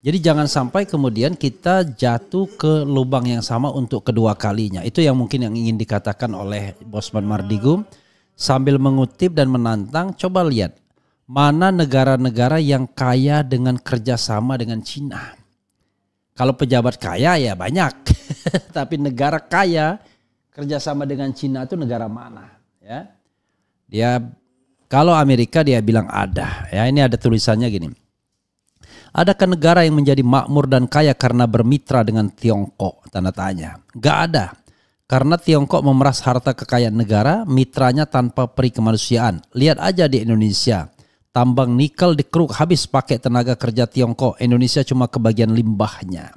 Jadi jangan sampai kemudian kita jatuh ke lubang yang sama untuk kedua kalinya. Itu yang mungkin yang ingin dikatakan oleh Bosman Mardigu. Sambil mengutip dan menantang, coba lihat mana negara-negara yang kaya dengan kerjasama dengan Cina. Kalau pejabat kaya ya banyak, tapi negara kaya kerjasama dengan Cina itu negara mana? Ya, dia kalau Amerika dia bilang ada. Ya, ini ada tulisannya gini. Adakah negara yang menjadi makmur dan kaya karena bermitra dengan Tiongkok? Tanda tanya. Gak ada. Karena Tiongkok memeras harta kekayaan negara, mitranya tanpa peri kemanusiaan. Lihat aja di Indonesia. Tambang nikel di Kruk habis pakai tenaga kerja Tiongkok. Indonesia cuma kebagian limbahnya.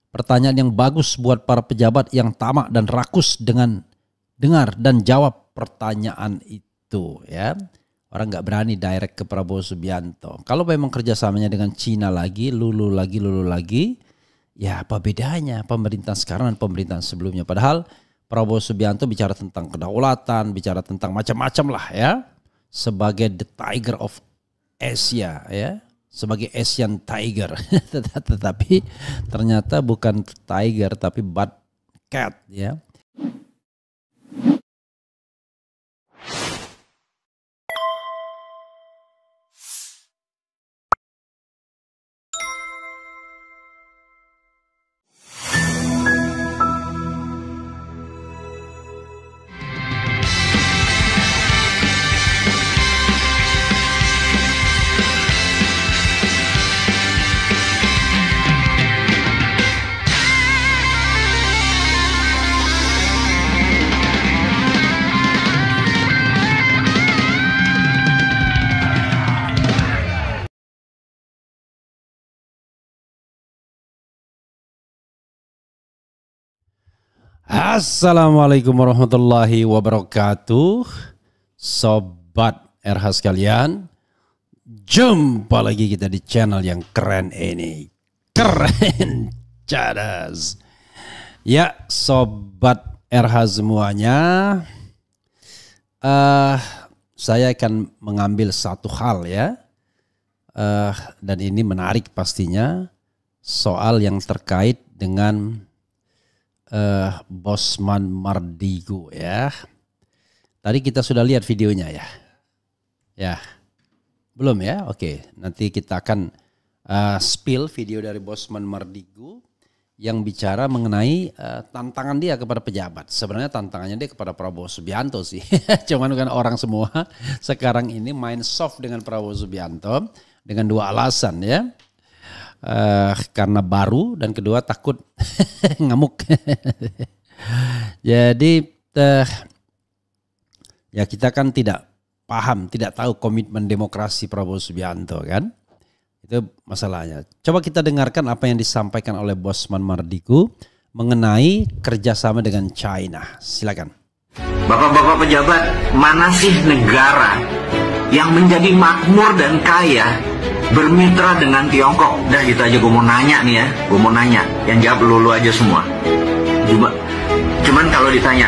Pertanyaan yang bagus buat para pejabat yang tamak dan rakus dengan dengar dan jawab pertanyaan itu. Ya. Orang nggak berani direct ke Prabowo Subianto. Kalau memang kerjasamanya dengan Cina lagi, lulu lagi, ya apa bedanya pemerintahan sekarang dan pemerintahan sebelumnya? Padahal Prabowo Subianto bicara tentang kedaulatan, bicara tentang macam-macam lah ya. Sebagai the tiger of Asia ya, sebagai Asian tiger. Tetapi ternyata bukan tiger tapi bad cat ya. Assalamualaikum warahmatullahi wabarakatuh. Sobat RH sekalian, jumpa lagi kita di channel yang keren ini. Keren cadas. Ya Sobat RH semuanya, saya akan mengambil satu hal ya, dan ini menarik pastinya, soal yang terkait dengan Bosman Mardigu ya. Tadi kita sudah lihat videonya ya. Ya. Belum ya? Oke, nanti kita akan spill video dari Bosman Mardigu yang bicara mengenai tantangan dia kepada pejabat. Sebenarnya tantangannya dia kepada Prabowo Subianto sih. Cuman kan orang semua sekarang ini main soft dengan Prabowo Subianto dengan dua alasan ya. Karena baru dan kedua takut ngamuk. Jadi ya kita kan tidak paham, tidak tahu komitmen demokrasi Prabowo Subianto kan. Itu masalahnya. Coba kita dengarkan apa yang disampaikan oleh Bosman Mardigu mengenai kerjasama dengan China. Silakan. Bapak-bapak pejabat, mana sih negara yang menjadi makmur dan kaya bermitra dengan Tiongkok? Dah gitu aja, gue mau nanya nih ya, gue mau nanya. Yang jawab lulu aja semua. Cuman kalau ditanya,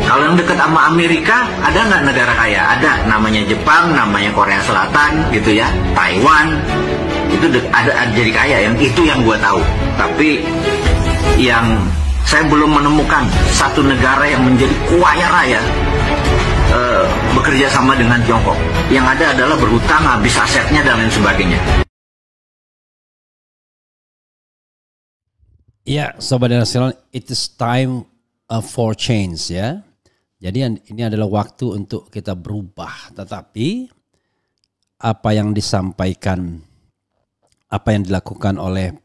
kalau yang dekat sama Amerika, ada nggak negara kaya? Ada, namanya Jepang, namanya Korea Selatan, gitu ya, Taiwan, itu ada jadi kaya. Yang itu yang gue tahu. Tapi yang saya belum menemukan satu negara yang menjadi kaya raya bekerja sama dengan Tiongkok. Yang ada adalah berhutang, habis asetnya dan lain sebagainya. Ya, Sobat Nasional, it is time for change ya. Jadi ini adalah waktu untuk kita berubah. Tetapi apa yang disampaikan, apa yang dilakukan oleh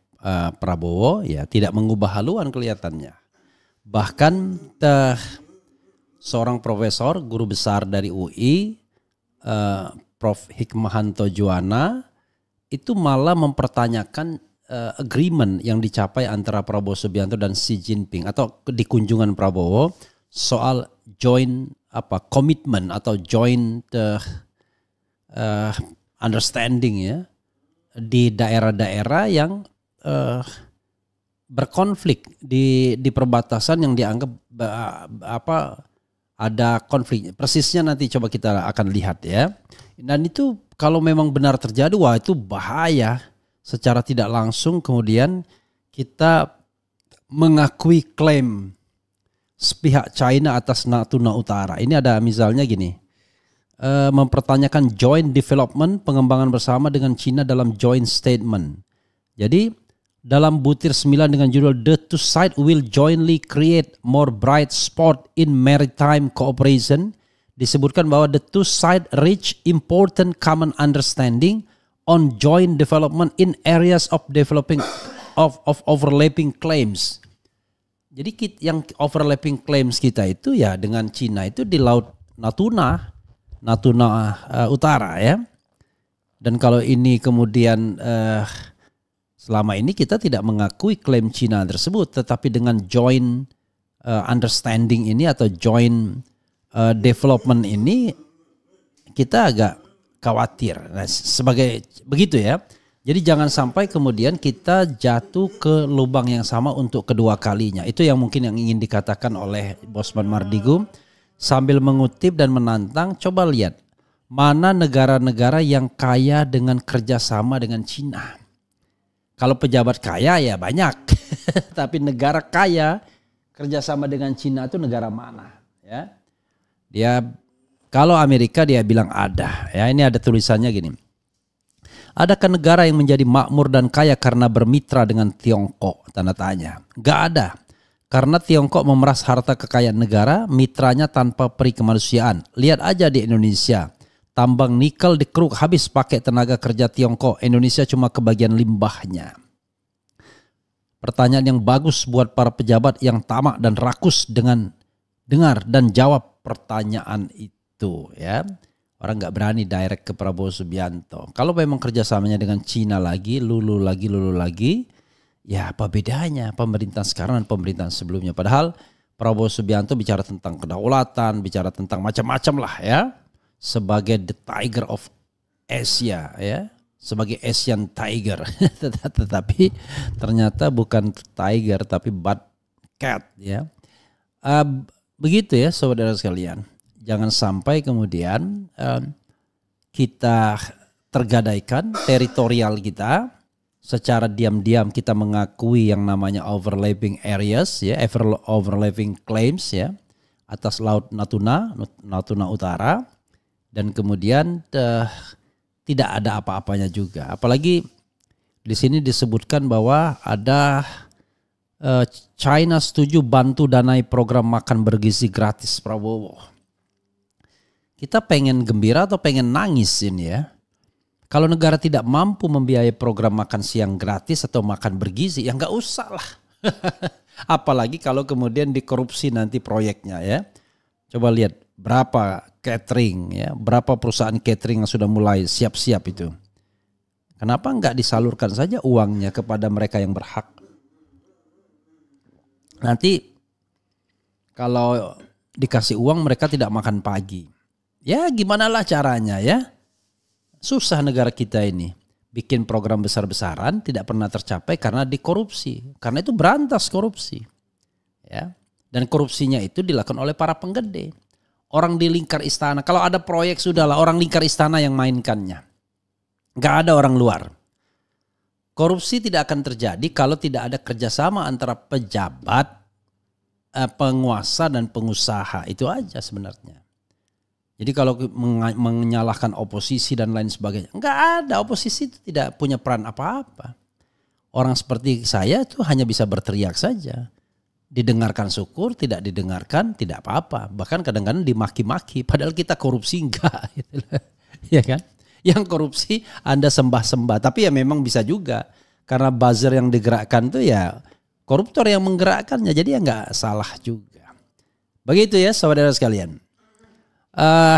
Prabowo ya tidak mengubah haluan kelihatannya. Bahkan seorang profesor, guru besar dari UI, Prof. Hikmahanto Juwana, itu malah mempertanyakan agreement yang dicapai antara Prabowo Subianto dan Xi Jinping atau di kunjungan Prabowo soal joint komitmen atau joint understanding ya di daerah-daerah yang berkonflik di perbatasan yang dianggap ada konflik. Persisnya nanti coba kita akan lihat ya. Dan itu kalau memang benar terjadi, wah itu bahaya. secara tidak langsung kemudian kita mengakui klaim sepihak China atas Natuna Utara. Ini ada misalnya gini, mempertanyakan joint development, pengembangan bersama dengan China dalam joint statement. Jadi dalam butir 9 dengan judul The Two Sides Will Jointly Create More Bright Spot in Maritime Cooperation, disebutkan bahwa the two sides reach important common understanding on joint development in areas of developing of overlapping claims. Jadi yang overlapping claims kita itu ya dengan Cina itu di Laut Natuna Utara ya. Dan kalau ini kemudian selama ini kita tidak mengakui klaim Cina tersebut, tetapi dengan joint understanding ini atau joint development ini kita agak khawatir. Nah, sebagai begitu ya. Jadi jangan sampai kemudian kita jatuh ke lubang yang sama untuk kedua kalinya. Itu yang mungkin yang ingin dikatakan oleh Bosman Mardigu sambil mengutip dan menantang. Coba lihat mana negara-negara yang kaya dengan kerjasama dengan Cina. Kalau pejabat kaya ya banyak, tapi negara kaya kerjasama dengan Cina itu negara mana? Ya, dia kalau Amerika dia bilang ada. Ya, ini ada tulisannya gini. Adakah negara yang menjadi makmur dan kaya karena bermitra dengan Tiongkok? Tanda tanya. Gak ada. Karena Tiongkok memeras harta kekayaan negara, mitranya tanpa peri kemanusiaan. Lihat aja di Indonesia. Tambang nikel dikeruk habis pakai tenaga kerja Tiongkok. Indonesia cuma kebagian limbahnya. Pertanyaan yang bagus buat para pejabat yang tamak dan rakus dengan dengar dan jawab pertanyaan itu. Ya, orang nggak berani direct ke Prabowo Subianto. Kalau memang kerjasamanya dengan Cina lagi, lulu lagi, ya apa bedanya pemerintahan sekarang dan pemerintahan sebelumnya? Padahal Prabowo Subianto bicara tentang kedaulatan, bicara tentang macam-macam lah ya. Sebagai the tiger of Asia ya, sebagai Asian tiger. Tetapi ternyata bukan tiger tapi bad cat ya. Begitu ya saudara sekalian. Jangan sampai kemudian kita tergadaikan teritorial kita, secara diam-diam kita mengakui yang namanya overlapping areas ya, overlapping claims ya atas Laut Natuna Utara, dan kemudian tidak ada apa-apanya juga. Apalagi di sini disebutkan bahwa ada China setuju bantu danai program makan bergizi gratis Prabowo. Kita pengen gembira atau pengen nangis ini ya? Kalau negara tidak mampu membiayai program makan siang gratis atau makan bergizi, ya nggak usah lah. Apalagi kalau kemudian dikorupsi nanti proyeknya ya. Coba lihat berapa catering ya, berapa perusahaan catering yang sudah mulai siap-siap itu. Kenapa nggak disalurkan saja uangnya kepada mereka yang berhak? Nanti kalau dikasih uang mereka tidak makan pagi. Ya gimana lah caranya ya. Susah negara kita ini. Bikin program besar-besaran tidak pernah tercapai karena dikorupsi. Karena itu berantas korupsi. Ya. Dan korupsinya itu dilakukan oleh para penggede. Orang di lingkar istana. Kalau ada proyek sudahlah orang lingkar istana yang mainkannya. Gak ada orang luar. Korupsi tidak akan terjadi kalau tidak ada kerjasama antara pejabat, penguasa dan pengusaha. Itu aja sebenarnya. Jadi kalau menyalahkan oposisi dan lain sebagainya, enggak ada, oposisi itu tidak punya peran apa-apa. Orang seperti saya itu hanya bisa berteriak saja. Didengarkan syukur, tidak didengarkan tidak apa-apa. Bahkan kadang-kadang dimaki-maki, padahal kita korupsi enggak. Ya kan? Yang korupsi Anda sembah-sembah, tapi ya memang bisa juga. Karena buzzer yang digerakkan itu ya koruptor yang menggerakkannya, jadi ya enggak salah juga. Begitu ya saudara sekalian.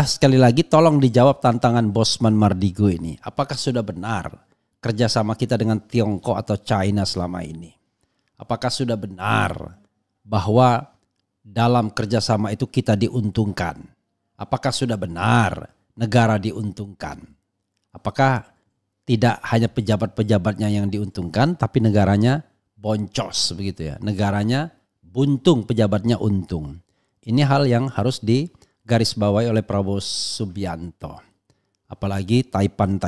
Sekali lagi tolong dijawab tantangan Bosman Mardigu ini. Apakah sudah benar kerjasama kita dengan Tiongkok atau China selama ini? Apakah sudah benar bahwa dalam kerjasama itu kita diuntungkan? Apakah sudah benar negara diuntungkan? Apakah tidak hanya pejabat-pejabatnya yang diuntungkan tapi negaranya boncos begitu ya? Negaranya buntung, pejabatnya untung. Ini hal yang harus garis bawahi oleh Prabowo Subianto. Apalagi Taipan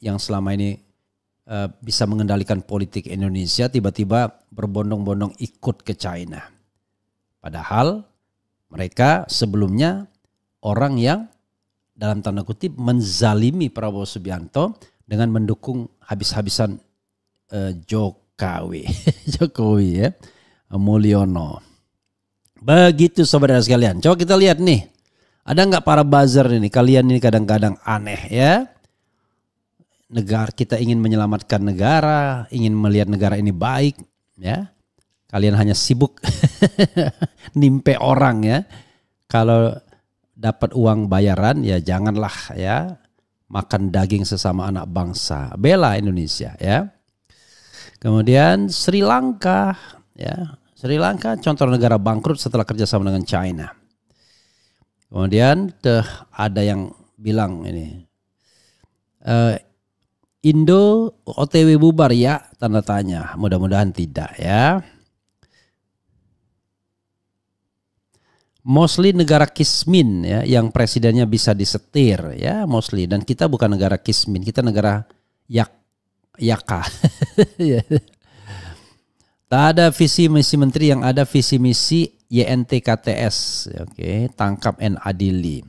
yang selama ini bisa mengendalikan politik Indonesia tiba-tiba berbondong-bondong ikut ke China. Padahal mereka sebelumnya orang yang dalam tanda kutip menzalimi Prabowo Subianto dengan mendukung habis-habisan Jokowi ya, Mulyono. Begitu saudara sekalian. Coba kita lihat nih, ada nggak para buzzer ini? Kalian ini kadang-kadang aneh ya. Negara kita ingin menyelamatkan negara, ingin melihat negara ini baik ya. Kalian hanya sibuk nimpe orang ya. Kalau dapat uang bayaran ya janganlah ya makan daging sesama anak bangsa. Bela Indonesia ya. Kemudian Sri Lanka ya. Sri Lanka contoh negara bangkrut setelah kerjasama dengan China. Kemudian ada yang bilang ini Indo OTW bubar ya, tanda tanya. Mudah-mudahan tidak ya. Mostly negara kismin ya, yang presidennya bisa disetir ya, mostly. Dan kita bukan negara kismin, kita negara yaka. Tak ada visi misi menteri, yang ada visi misi YNTKTS. Oke, tangkap and adili.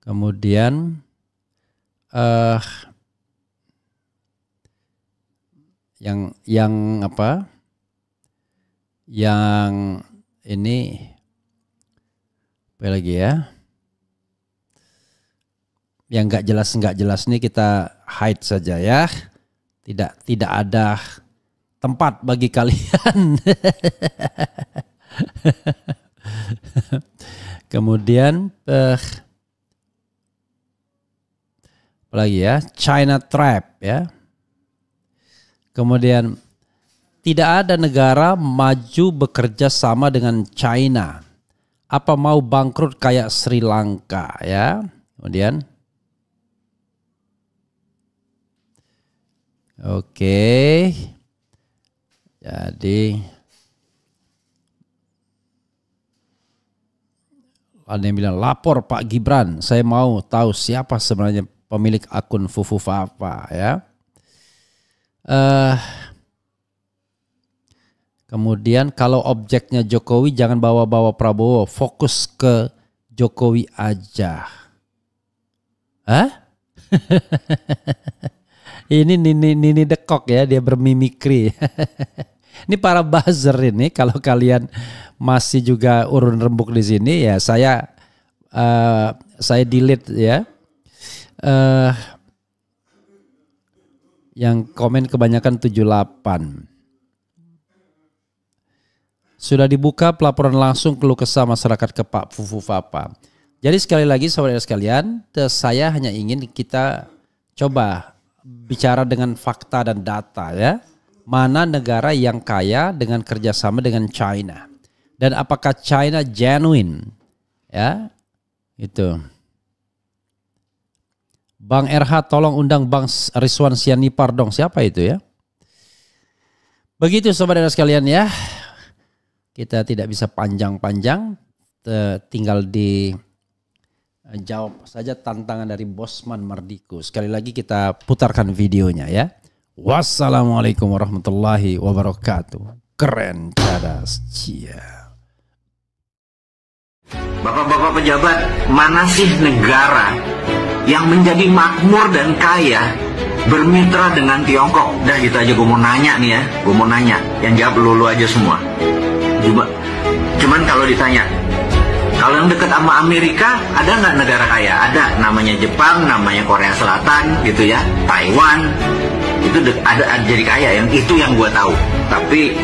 Kemudian yang apa? Yang ini apa lagi ya? Yang nggak jelas nih kita hide saja ya. Tidak ada tempat bagi kalian. Kemudian apalagi ya, China Trap ya. Kemudian tidak ada negara maju bekerja sama dengan China. Apa mau bangkrut kayak Sri Lanka ya. Kemudian oke. Jadi ada yang bilang lapor Pak Gibran, saya mau tahu siapa sebenarnya pemilik akun Fufu Papa ya. Kemudian kalau objeknya Jokowi jangan bawa-bawa Prabowo, fokus ke Jokowi aja. Hah? Ini Nini Dekok ya, dia bermimikri. Ini para buzzer ini, kalau kalian masih juga urun rembuk di sini ya saya delete ya. Yang komen kebanyakan 78. Sudah dibuka pelaporan langsung keluh kesah masyarakat ke Pak Fufu Papa. Jadi sekali lagi saudara sekalian, saya hanya ingin kita coba bicara dengan fakta dan data ya. Mana negara yang kaya dengan kerjasama dengan China. Dan apakah China genuine ya. Itu. Bang RH tolong undang Bang Rizwan Sianipar dong. Siapa itu ya? Begitu saudara sekalian ya. Kita tidak bisa panjang-panjang. Tinggal dijawab saja tantangan dari Bosman Mardiku. Sekali lagi kita putarkan videonya ya. Wassalamualaikum warahmatullahi wabarakatuh. Keren, cadas, cia. Bapak-bapak pejabat, mana sih negara yang menjadi makmur dan kaya bermitra dengan Tiongkok? Dah gitu aja, gue mau nanya nih ya, gue mau nanya. Yang jawab lu aja semua. Cuman kalau ditanya, kalau yang dekat sama Amerika ada nggak negara kaya? Ada, namanya Jepang, namanya Korea Selatan gitu ya, Taiwan. Itu ada jadi kaya, yang itu yang gue tahu. Tapi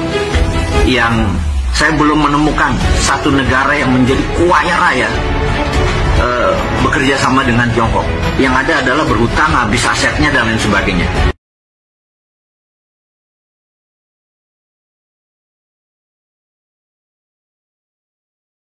yang saya belum menemukan satu negara yang menjadi kaya raya bekerja sama dengan Tiongkok. Yang ada adalah berhutang, habis asetnya dan lain sebagainya.